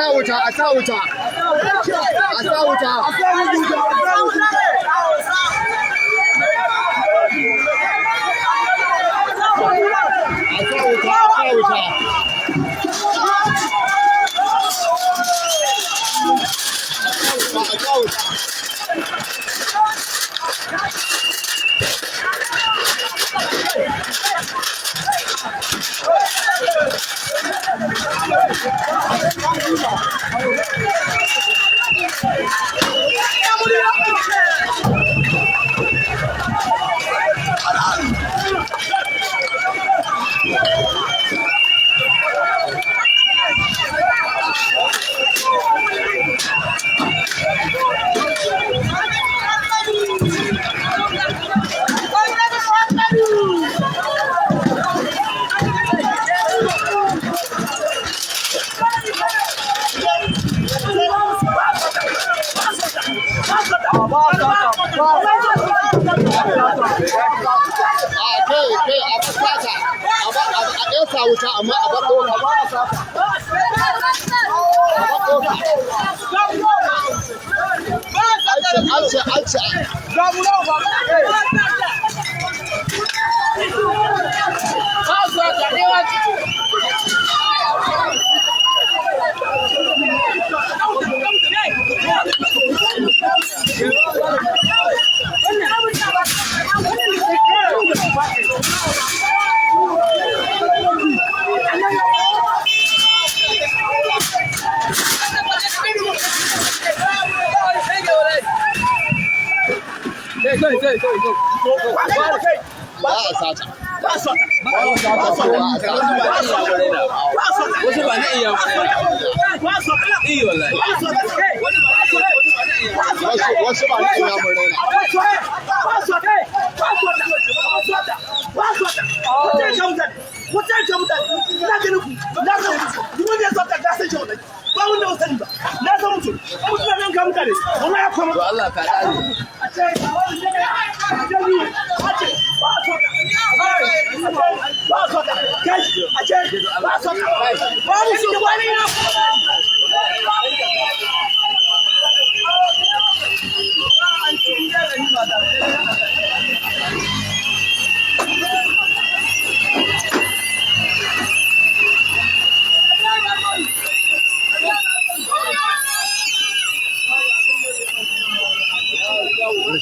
sa wuta a sa wuta a sa wuta wuta amma a bar doka ba a sata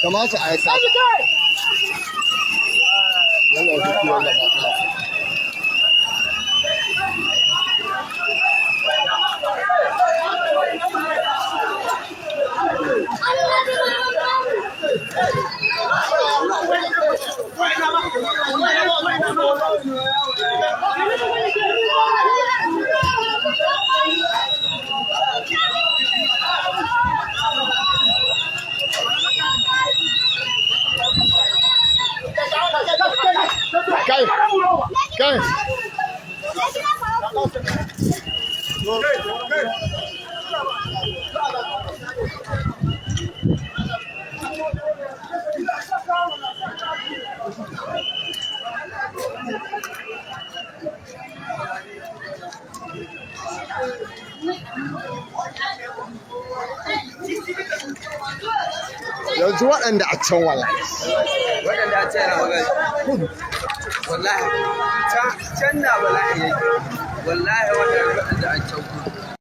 kamata a yi sa yana da kiwon da Guys. Yanzu waɗanda a can wallahi. Waɗanda a can wallahi. Can na bala'i yake. Wallahi waɗanda a can kudu.